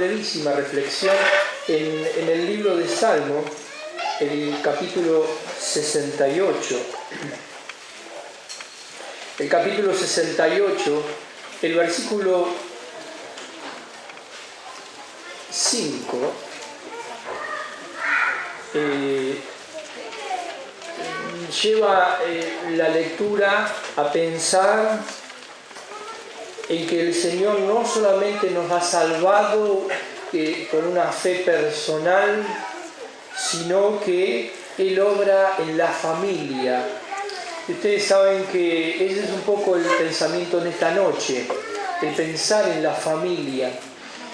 brevísima reflexión en el libro de Salmo, el capítulo 68. El capítulo 68, el versículo 5, lleva la lectura a pensar en que el Señor no solamente nos ha salvado con una fe personal, sino que Él obra en la familia. Ustedes saben que ese es un poco el pensamiento en esta noche, el pensar en la familia.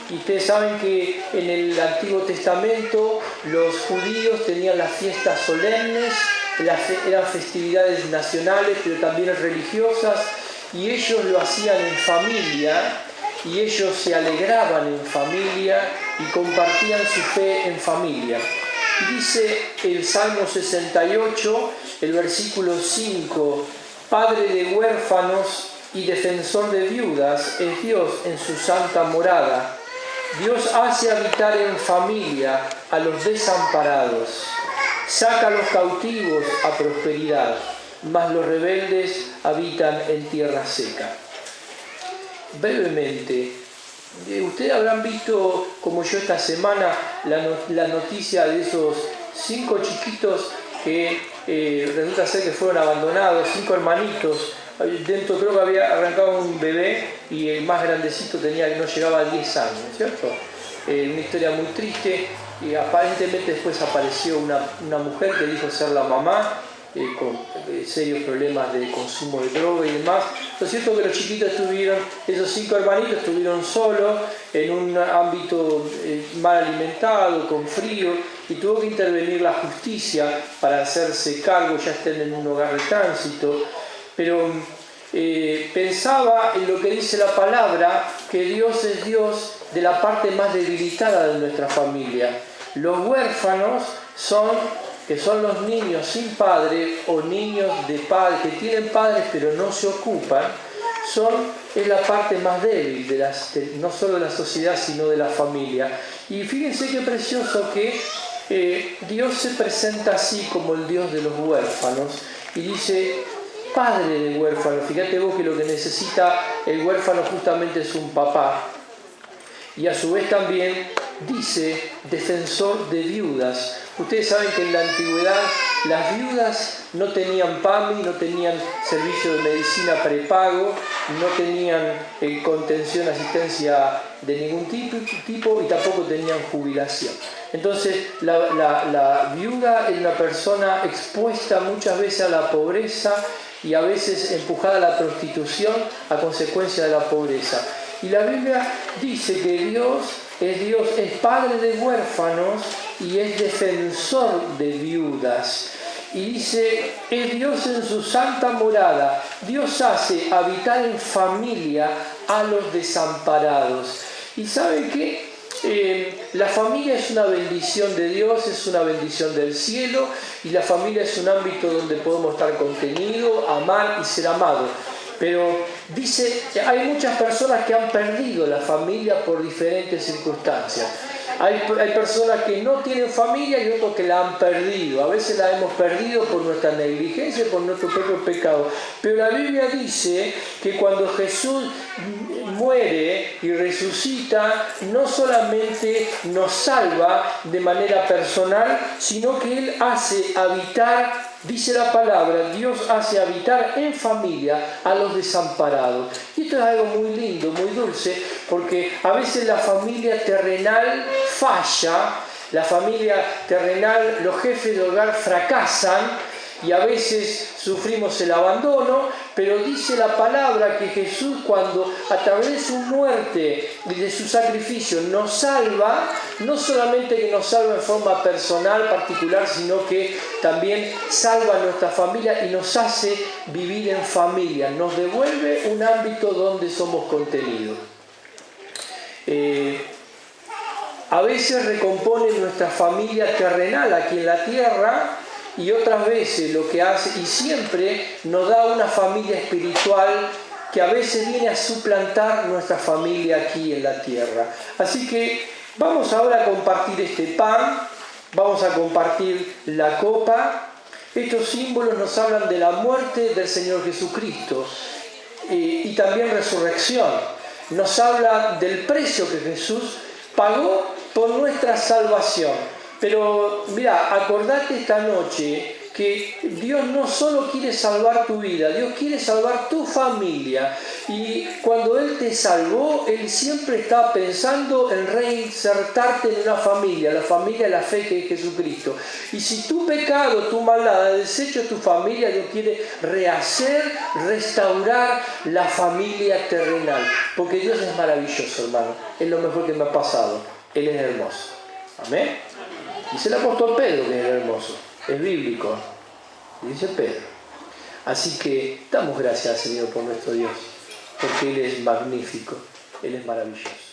Y ustedes saben que en el Antiguo Testamento los judíos tenían las fiestas solemnes, eran festividades nacionales, pero también religiosas, y ellos lo hacían en familia, y ellos se alegraban en familia y compartían su fe en familia. Y dice el Salmo 68, el versículo 5, Padre de huérfanos y defensor de viudas es Dios en su santa morada. Dios hace habitar en familia a los desamparados, saca a los cautivos a prosperidad, mas los rebeldes habitan en tierra seca. Brevemente, ustedes habrán visto, como yo esta semana, la noticia de esos 5 chiquitos que resulta ser que fueron abandonados, 5 hermanitos. Dentro creo que había arrancado un bebé y el más grandecito no llegaba a 10 años, ¿cierto? Una historia muy triste, y aparentemente después apareció una mujer que dijo ser la mamá, con serios problemas de consumo de droga y demás. Lo cierto es que los chiquitos esos 5 hermanitos estuvieron solos en un ámbito mal alimentado, con frío, y tuvo que intervenir la justicia para hacerse cargo, ya estén en un hogar de tránsito. Pero pensaba en lo que dice la palabra, que Dios es Dios de la parte más debilitada de nuestra familia. Los huérfanos que son los niños sin padre o niños de padres que tienen padres pero no se ocupan, es la parte más débil no solo de la sociedad sino de la familia. Y fíjense qué precioso que Dios se presenta así como el Dios de los huérfanos y dice Padre de huérfanos. Fíjate vos que lo que necesita el huérfano justamente es un papá. Y a su vez también dice defensor de viudas. Ustedes saben que en la antigüedad las viudas no tenían PAMI, no tenían servicio de medicina prepago, no tenían contención, asistencia de ningún tipo y tampoco tenían jubilación. Entonces la viuda es una persona expuesta muchas veces a la pobreza y a veces empujada a la prostitución a consecuencia de la pobreza. Y la Biblia dice que Dios es padre de huérfanos y es defensor de viudas. Y dice, es Dios en su santa morada. Dios hace habitar en familia a los desamparados. ¿Y saben qué? La familia es una bendición de Dios, es una bendición del cielo, y la familia es un ámbito donde podemos estar contenidos, amar y ser amados. Pero dice, hay muchas personas que han perdido la familia por diferentes circunstancias. Hay personas que no tienen familia y otros que la han perdido. A veces la hemos perdido por nuestra negligencia, por nuestro propio pecado. Pero la Biblia dice que cuando Jesús muere y resucita, no solamente nos salva de manera personal, sino que Él hace habitar, dice la palabra, Dios hace habitar en familia a los desamparados. Y esto es algo muy lindo, muy dulce, porque a veces la familia terrenal falla, la familia terrenal, los jefes de hogar fracasan, y a veces sufrimos el abandono, pero dice la palabra que Jesús, cuando a través de su muerte y de su sacrificio nos salva, no solamente que nos salva en forma personal, particular, sino que también salva a nuestra familia y nos hace vivir en familia, nos devuelve un ámbito donde somos contenidos. A veces recompone nuestra familia terrenal aquí en la tierra, y otras veces lo que hace, y siempre nos da una familia espiritual que a veces viene a suplantar nuestra familia aquí en la tierra. Así que Vamos ahora a compartir este pan, vamos a compartir la copa. Estos símbolos nos hablan de la muerte del Señor Jesucristo y también resurrección. Nos habla del precio que Jesús pagó por nuestra salvación. Pero mira, acordate esta noche que Dios no solo quiere salvar tu vida, Dios quiere salvar tu familia. Y cuando Él te salvó, Él siempre está pensando en reinsertarte en una familia, la familia de la fe que es Jesucristo. Y si tu pecado, tu maldad ha deshecho tu familia, Dios quiere rehacer, restaurar la familia terrenal. Porque Dios es maravilloso, hermano. Es lo mejor que me ha pasado. Él es hermoso. Amén. Dice el apóstol Pedro que es hermoso. Es bíblico. Dice Pedro. Así que damos gracias al Señor por nuestro Dios. Porque Él es magnífico. Él es maravilloso.